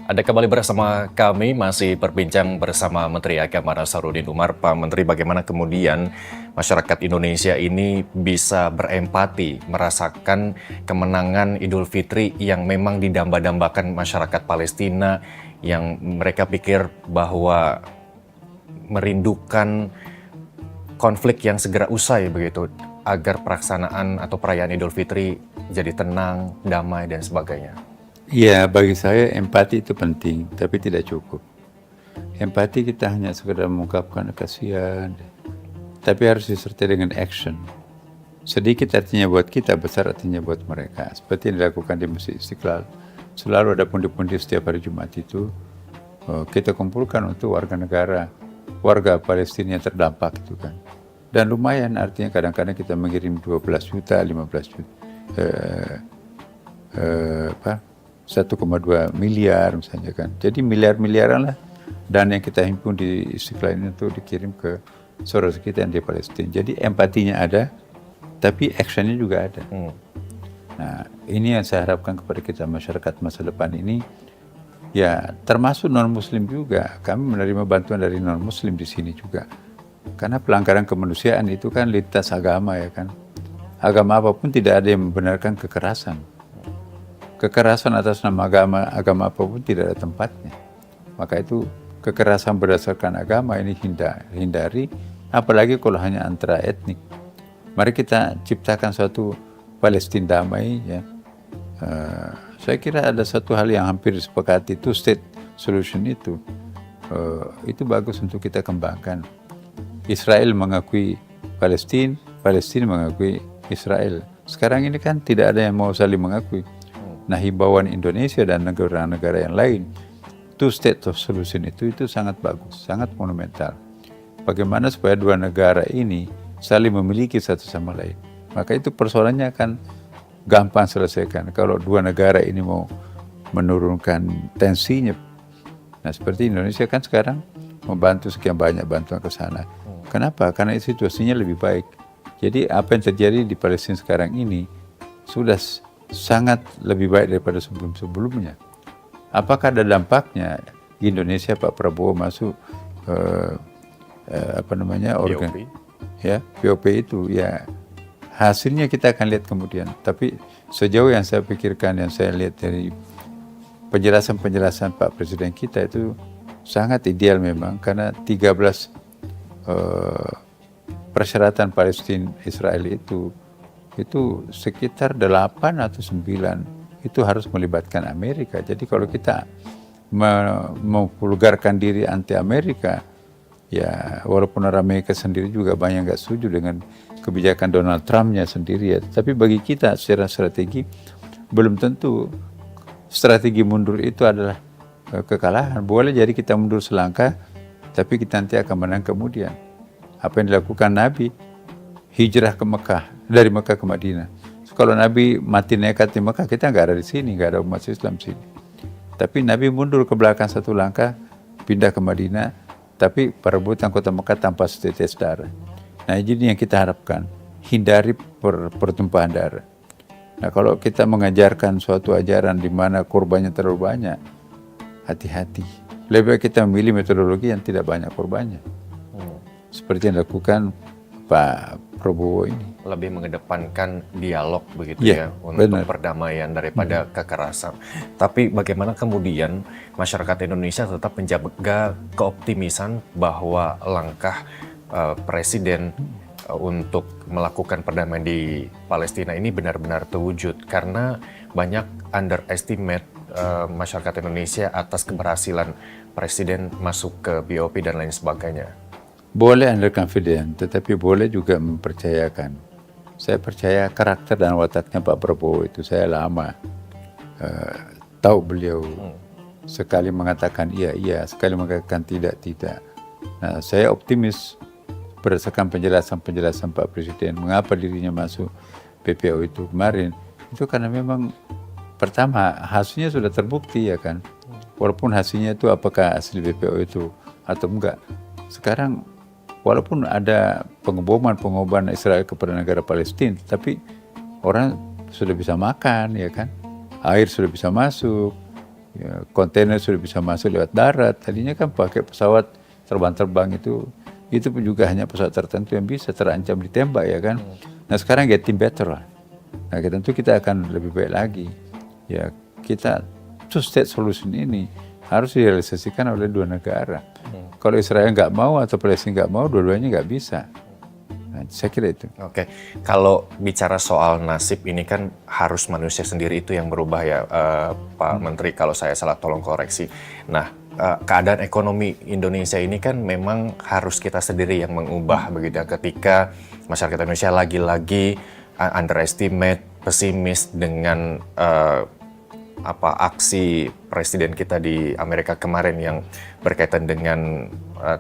Ada kembali bersama kami, masih berbincang bersama Menteri Agama Nasaruddin Umar. Pak Menteri, bagaimana kemudian masyarakat Indonesia ini bisa berempati, merasakan kemenangan Idul Fitri yang memang didamba-dambakan masyarakat Palestina, yang mereka pikir bahwa merindukan konflik yang segera usai begitu, agar pelaksanaan atau perayaan Idul Fitri jadi tenang, damai, dan sebagainya. Ya, bagi saya empati itu penting, tapi tidak cukup. Empati kita hanya sekedar mengungkapkan kasihan, tapi harus disertai dengan action. Sedikit artinya buat kita, besar artinya buat mereka. Seperti yang dilakukan di Masjid Istiqlal. Selalu ada pundi-pundi setiap hari Jumat itu, kita kumpulkan untuk warga Palestina yang terdampak itu kan. Dan lumayan, artinya kadang-kadang kita mengirim 12 juta, 15 juta. 1,2 miliar misalnya kan. Jadi miliar-miliaran lah dan yang kita himpun di Istiqlal ini itu dikirim ke saudara kita yang di Palestina. Jadi empatinya ada, tapi actionnya juga ada. Nah, ini yang saya harapkan kepada kita masyarakat masa depan ini, ya termasuk non-muslim juga. Kami menerima bantuan dari non-muslim di sini juga. Karena pelanggaran kemanusiaan itu kan lintas agama ya kan. Agama apapun tidak ada yang membenarkan kekerasan. Kekerasan atas nama agama apapun tidak ada tempatnya. Maka itu kekerasan berdasarkan agama ini hindari, apalagi kalau hanya antara etnik. Mari kita ciptakan suatu Palestina damai. Ya. Saya kira ada satu hal yang hampir disepakati, two state solution itu bagus untuk kita kembangkan. Israel mengakui Palestina, Palestina mengakui Israel. Sekarang ini kan tidak ada yang mau saling mengakui. Nah, himbauan Indonesia dan negara-negara yang lain, two state solution itu sangat bagus, sangat monumental. Bagaimana supaya dua negara ini saling memiliki satu sama lain. Maka itu persoalannya akan gampang selesaikan. Kalau dua negara ini mau menurunkan tensinya. Nah, seperti Indonesia kan sekarang membantu sekian banyak bantuan ke sana. Kenapa? Karena situasinya lebih baik. Jadi apa yang terjadi di Palestina sekarang ini sudah sangat lebih baik daripada sebelum-sebelumnya. Apakah ada dampaknya Indonesia Pak Prabowo masuk organ BOP. Ya BOP itu ya hasilnya kita akan lihat kemudian. Tapi sejauh yang saya pikirkan, yang saya lihat dari penjelasan Pak Presiden kita itu sangat ideal memang, karena 13 persyaratan Palestina Israel itu sekitar 8 atau 9 itu harus melibatkan Amerika. Jadi kalau kita memvulgarkan diri anti Amerika, ya walaupun orang Amerika sendiri juga banyak nggak setuju dengan kebijakan Donald Trump-nya sendiri ya, tapi bagi kita secara strategi belum tentu strategi mundur itu adalah kekalahan. Boleh jadi kita mundur selangkah, tapi kita nanti akan menang kemudian. Apa yang dilakukan Nabi, hijrah ke Mekah, dari Mekah ke Madinah. Kalau Nabi mati nekat di Mekah, kita nggak ada di sini, nggak ada umat Islam sini. Tapi Nabi mundur ke belakang satu langkah, pindah ke Madinah, tapi perebutan kota Mekah tanpa setetes darah. Nah, ini yang kita harapkan, hindari pertumpahan darah. Nah, kalau kita mengajarkan suatu ajaran di mana korbannya terlalu banyak, hati-hati. Lebih baik kita memilih metodologi yang tidak banyak korbannya. Seperti yang dilakukan Pak Prabowo ini. Lebih mengedepankan dialog begitu ya untuk benar. perdamaian daripada kekerasan. Tapi bagaimana kemudian masyarakat Indonesia tetap menjaga keoptimisan bahwa langkah Presiden untuk melakukan perdamaian di Palestina ini benar-benar terwujud, karena banyak underestimate masyarakat Indonesia atas keberhasilan Presiden masuk ke BOP dan lain sebagainya. Boleh underconfident, tetapi boleh juga mempercayakan. Saya percaya karakter dan wataknya Pak Prabowo itu, saya lama tahu beliau. Sekali mengatakan iya, sekali mengatakan tidak. Nah, saya optimis berdasarkan penjelasan Pak Presiden mengapa dirinya masuk PPO itu kemarin. Itu karena memang pertama hasilnya sudah terbukti ya kan. Walaupun hasilnya itu apakah asli PPO itu atau enggak. Sekarang walaupun ada pengeboman Israel kepada negara Palestina, tapi orang sudah bisa makan, ya kan? Air sudah bisa masuk, Ya, kontainer sudah bisa masuk lewat darat. Tadinya kan pakai pesawat terbang itu pun juga hanya pesawat tertentu yang bisa terancam ditembak ya kan. Nah sekarang getting better lah. Nah tentu kita akan lebih baik lagi. Ya kita two-state solution ini harus direalisasikan oleh dua negara. Kalau Israel nggak mau atau Palestina nggak mau, dua-duanya nggak bisa. Nah, saya kira itu. Oke, kalau bicara soal nasib ini kan harus manusia sendiri itu yang berubah ya, Pak Menteri. Kalau saya salah tolong koreksi. Nah, keadaan ekonomi Indonesia ini kan memang harus kita sendiri yang mengubah begitu ya. Ketika masyarakat Indonesia lagi-lagi underestimate, pesimis dengan aksi presiden kita di Amerika kemarin yang berkaitan dengan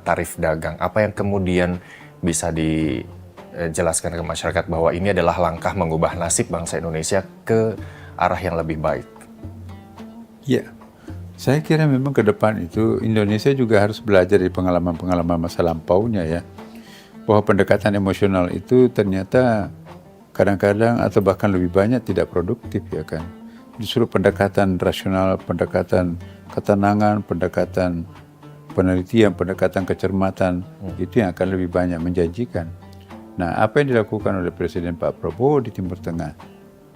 tarif dagang. Apa yang kemudian bisa dijelaskan ke masyarakat bahwa ini adalah langkah mengubah nasib bangsa Indonesia ke arah yang lebih baik? Ya, saya kira memang ke depan itu Indonesia juga harus belajar dari pengalaman-pengalaman masa lampaunya ya. Bahwa pendekatan emosional itu ternyata kadang-kadang atau bahkan lebih banyak tidak produktif ya kan. Justru pendekatan rasional, pendekatan ketenangan, pendekatan penelitian, pendekatan kecermatan itu yang akan lebih banyak menjanjikan. Nah, apa yang dilakukan oleh Presiden Pak Prabowo di Timur Tengah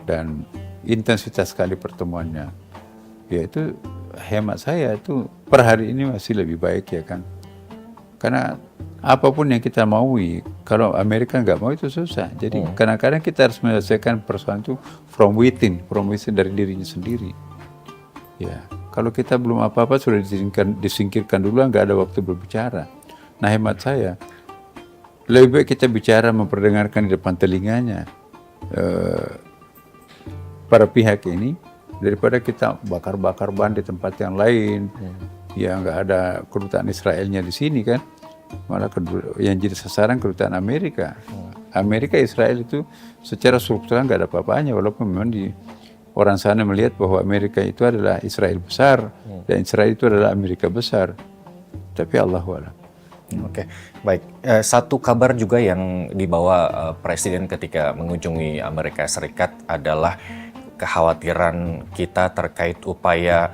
dan intensitas sekali pertemuannya, yaitu hemat saya itu per hari ini masih lebih baik ya kan. Karena apapun yang kita maui, kalau Amerika nggak mau itu susah. Jadi kadang-kadang kita harus menyelesaikan persoalan itu from within dari dirinya sendiri. Ya, kalau kita belum apa-apa sudah disingkirkan dulu, nggak ada waktu berbicara. Nah hemat saya, lebih baik kita bicara memperdengarkan di depan telinganya para pihak ini daripada kita bakar-bakar ban di tempat yang lain. Ya nggak ada kedutaan Israelnya di sini kan, malah yang jadi sasaran kedutaan Amerika. Amerika Israel itu secara struktural nggak ada apa-apanya, walaupun memang orang sana melihat bahwa Amerika itu adalah Israel besar dan Israel itu adalah Amerika besar. Tapi Allahu a'lam. Oke, baik. Satu kabar juga yang dibawa Presiden ketika mengunjungi Amerika Serikat adalah kekhawatiran kita terkait upaya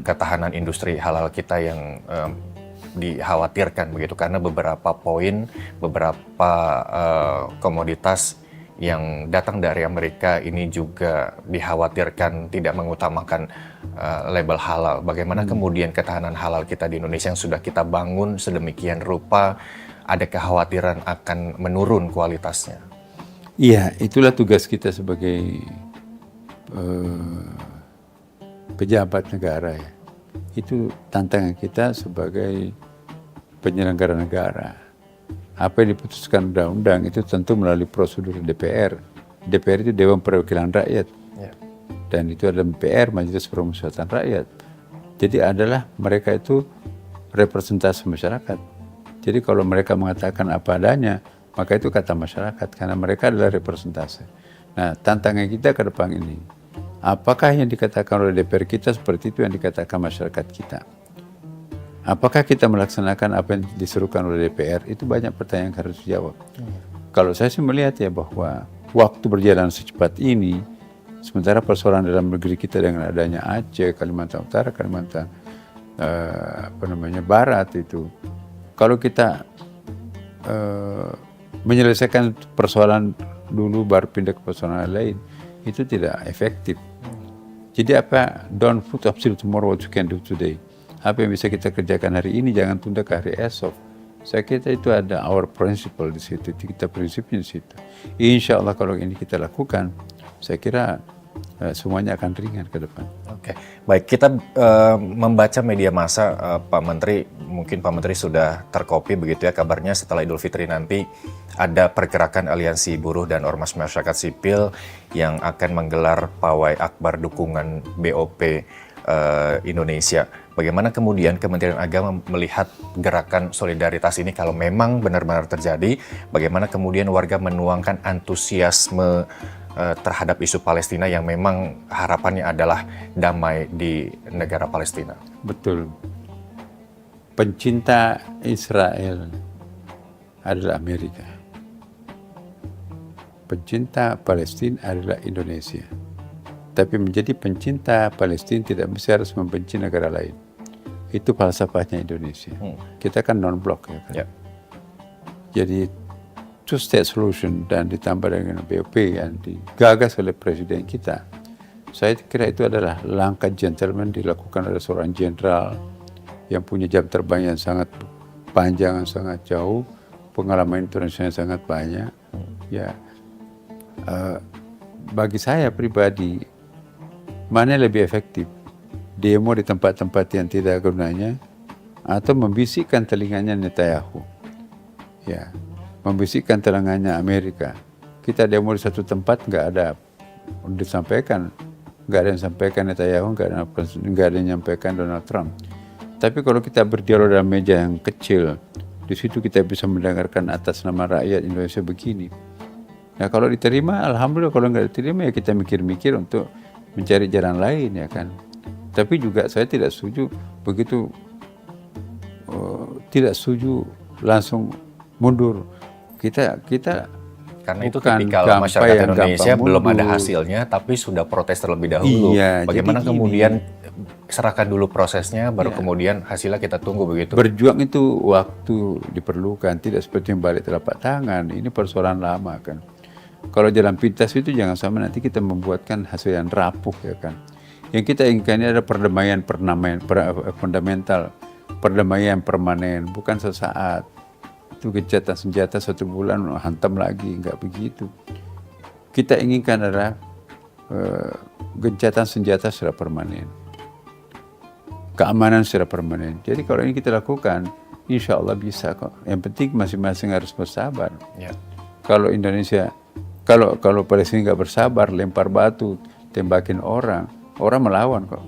ketahanan industri halal kita yang dikhawatirkan begitu karena beberapa poin, beberapa komoditas yang datang dari Amerika ini juga dikhawatirkan tidak mengutamakan label halal. Bagaimana kemudian ketahanan halal kita di Indonesia yang sudah kita bangun sedemikian rupa ada kekhawatiran akan menurun kualitasnya? Iya, itulah tugas kita sebagai pejabat negara ya. Itu tantangan kita sebagai penyelenggara negara. Apa yang diputuskan undang-undang itu tentu melalui prosedur DPR. DPR itu Dewan Perwakilan Rakyat. Dan itu adalah MPR, Majelis Permusyawaratan Rakyat. Jadi adalah mereka itu representasi masyarakat. Jadi kalau mereka mengatakan apa adanya, maka itu kata masyarakat karena mereka adalah representasi. Nah, tantangan kita ke depan ini, apakah yang dikatakan oleh DPR kita seperti itu yang dikatakan masyarakat kita? Apakah kita melaksanakan apa yang diserukan oleh DPR? Itu banyak pertanyaan yang harus dijawab. Kalau saya sih melihat ya bahwa waktu berjalan secepat ini, sementara persoalan dalam negeri kita dengan adanya Aceh, Kalimantan Utara, Kalimantan Barat itu, kalau kita menyelesaikan persoalan dulu baru pindah ke persoalan lain, itu tidak efektif. Jadi apa? Don't put up till tomorrow what you can do today. Apa yang bisa kita kerjakan hari ini jangan tunda ke hari esok. Saya kira itu ada our principle di situ, kita prinsipnya di situ. Insya Allah kalau ini kita lakukan, saya kira semuanya akan ringan ke depan. Oke, baik, kita membaca media massa, Pak Menteri, mungkin Pak Menteri sudah terkopi begitu ya kabarnya setelah Idul Fitri nanti ada pergerakan aliansi buruh dan ormas masyarakat sipil yang akan menggelar pawai akbar dukungan BOP Indonesia. Bagaimana kemudian Kementerian Agama melihat gerakan solidaritas ini kalau memang benar-benar terjadi? Bagaimana kemudian warga menuangkan antusiasme terhadap isu Palestina yang memang harapannya adalah damai di negara Palestina? Betul. Pencinta Israel adalah Amerika. Pencinta Palestina adalah Indonesia. Tapi menjadi pencinta Palestina tidak mesti harus membenci negara lain. Itu falsafahnya Indonesia. Kita kan non-blok ya kan. Ya. Jadi two-state solution dan ditambah dengan BOP yang digagas oleh presiden kita. Saya kira itu adalah langkah gentleman dilakukan oleh seorang jenderal yang punya jam terbang yang sangat panjang, sangat jauh, pengalaman internasional yang sangat banyak. Ya, bagi saya pribadi, mana lebih efektif? Demo di tempat-tempat yang tidak gunanya atau membisikkan telinganya Netanyahu? Ya, membisikkan telinganya Amerika. Kita demo di satu tempat nggak ada disampaikan, nggak ada yang sampaikan Netanyahu, nggak ada yang menyampaikan Donald Trump. Tapi kalau kita berdialog dalam meja yang kecil, di situ kita bisa mendengarkan atas nama rakyat Indonesia begini. Nah kalau diterima, alhamdulillah. Kalau nggak diterima ya kita mikir-mikir untuk mencari jalan lain ya kan. Tapi juga saya tidak setuju begitu, tidak setuju langsung mundur. Kita karena itu bukan tipikal masyarakat yang Indonesia gampang belum ada mundur. hasilnya, tapi sudah protes terlebih dahulu. Iya, Bagaimana jadi kemudian serahkan dulu prosesnya, baru kemudian hasilnya kita tunggu begitu. Berjuang itu waktu diperlukan, tidak seperti yang balik telapak tangan. Ini persoalan lama kan. Kalau jalan pintas itu jangan sampai nanti kita membuatkan hasil yang rapuh ya kan. Yang kita inginkan ini ada perdamaian fundamental, perdamaian permanen, bukan sesaat. Itu gencatan senjata 1 bulan hantam lagi, enggak begitu. Kita inginkan adalah gencatan senjata secara permanen, keamanan secara permanen. Jadi kalau ini kita lakukan, insya Allah bisa kok. Yang penting masing-masing harus bersabar. Ya. Kalau Indonesia, kalau Palestina nggak bersabar, lempar batu, tembakin orang melawan kok.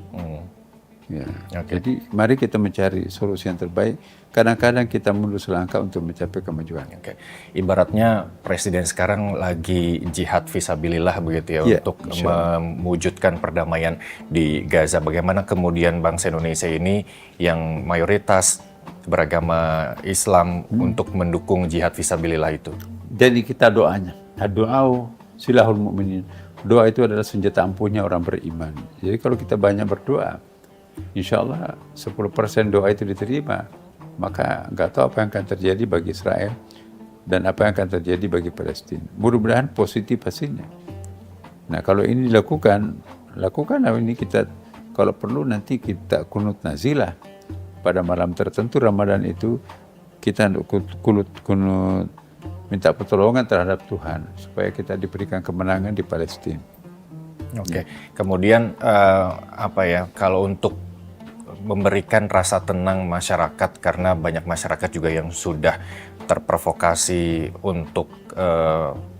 Ya. Oke. Jadi mari kita mencari solusi yang terbaik. Kadang-kadang kita mundur selangkah untuk mencapai kemajuan. Oke. Ibaratnya presiden sekarang lagi jihad fisabilillah begitu ya, Iya, untuk insya mewujudkan perdamaian di Gaza. Bagaimana kemudian bangsa Indonesia ini yang mayoritas beragama Islam untuk mendukung jihad fisabilillah itu? Jadi kita doanya, doa silahul mu'minin. Doa itu adalah senjata ampuhnya orang beriman. Jadi kalau kita banyak berdoa, insya Allah 10% doa itu diterima. Maka nggak tahu apa yang akan terjadi bagi Israel dan apa yang akan terjadi bagi Palestina. Mudah-mudahan positif hasilnya. Nah kalau ini dilakukan, lakukan ini kita, kalau perlu nanti kita kunut nazilah pada malam tertentu Ramadan itu, kita kunut minta pertolongan terhadap Tuhan supaya kita diberikan kemenangan di Palestina. Oke. Kemudian kalau untuk memberikan rasa tenang masyarakat, karena banyak masyarakat juga yang sudah terprovokasi untuk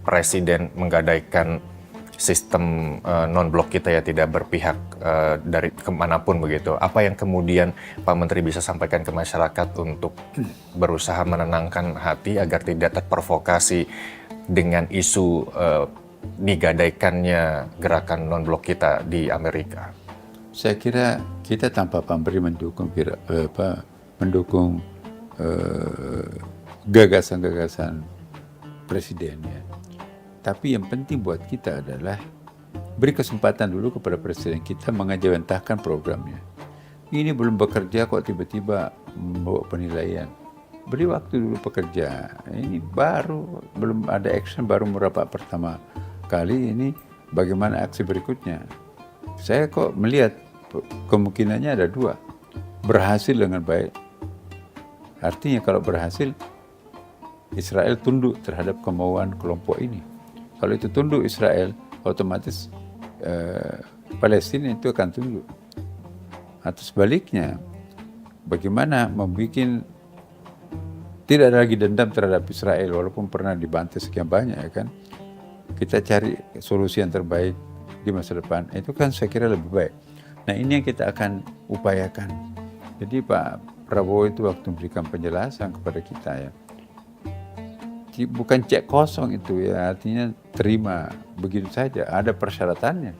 presiden menggadaikan sistem non-blok kita ya, tidak berpihak dari kemanapun begitu. Apa yang kemudian Pak Menteri bisa sampaikan ke masyarakat untuk berusaha menenangkan hati agar tidak terprovokasi dengan isu digadaikannya gerakan non-blok kita di Amerika? Saya kira kita tanpa pamrih mendukung gagasan-gagasan presiden ya. Tapi yang penting buat kita adalah beri kesempatan dulu kepada presiden kita mengajawantahkan programnya. Ini belum bekerja kok tiba-tiba membawa penilaian. Beri waktu dulu pekerja. Ini baru, belum ada action, baru merapat pertama kali. Ini bagaimana aksi berikutnya. Saya kok melihat kemungkinannya ada 2. Berhasil dengan baik. Artinya kalau berhasil, Israel tunduk terhadap kemauan kelompok ini. Kalau itu tunduk Israel, otomatis Palestina itu akan tunduk. Atau sebaliknya, bagaimana membuat tidak ada lagi dendam terhadap Israel walaupun pernah dibantai sekian banyak ya kan. Kita cari solusi yang terbaik di masa depan. Itu kan saya kira lebih baik. Nah ini yang kita akan upayakan. Jadi Pak Prabowo itu waktu memberikan penjelasan kepada kita ya, bukan cek kosong itu ya, artinya terima begitu saja, ada persyaratannya.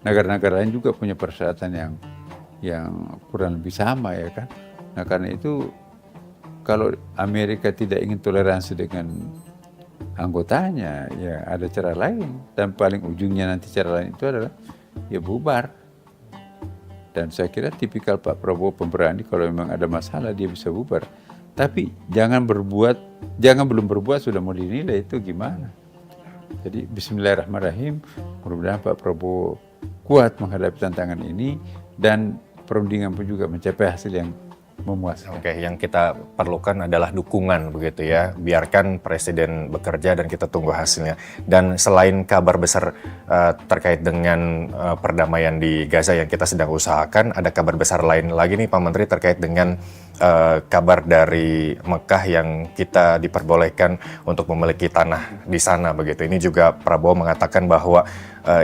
Negara-negara lain juga punya persyaratan yang kurang lebih sama ya kan. Nah karena itu kalau Amerika tidak ingin toleransi dengan anggotanya, ya ada cara lain, dan paling ujungnya nanti cara lain itu adalah ya bubar. Dan saya kira tipikal Pak Prabowo pemberani, kalau memang ada masalah dia bisa bubar. Tapi jangan belum berbuat sudah mau dinilai, itu gimana? Jadi bismillahirrahmanirrahim, mudah-mudahan Pak Prabowo kuat menghadapi tantangan ini dan perundingan pun juga mencapai hasil yang memuaskan. Oke, yang kita perlukan adalah dukungan begitu ya. Biarkan presiden bekerja dan kita tunggu hasilnya. Dan selain kabar besar terkait dengan perdamaian di Gaza yang kita sedang usahakan, ada kabar besar lain lagi nih Pak Menteri terkait dengan kabar dari Mekah yang kita diperbolehkan untuk memiliki tanah di sana begitu. Ini juga Prabowo mengatakan bahwa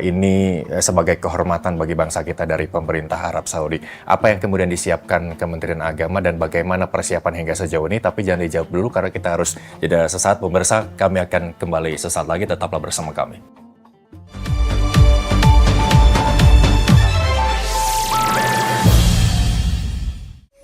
ini sebagai kehormatan bagi bangsa kita dari pemerintah Arab Saudi. Apa yang kemudian disiapkan Kementerian Agama dan bagaimana persiapan hingga sejauh ini? Tapi jangan dijawab dulu karena kita harus jeda sesaat. Pemirsa, kami akan kembali sesaat lagi, tetaplah bersama kami.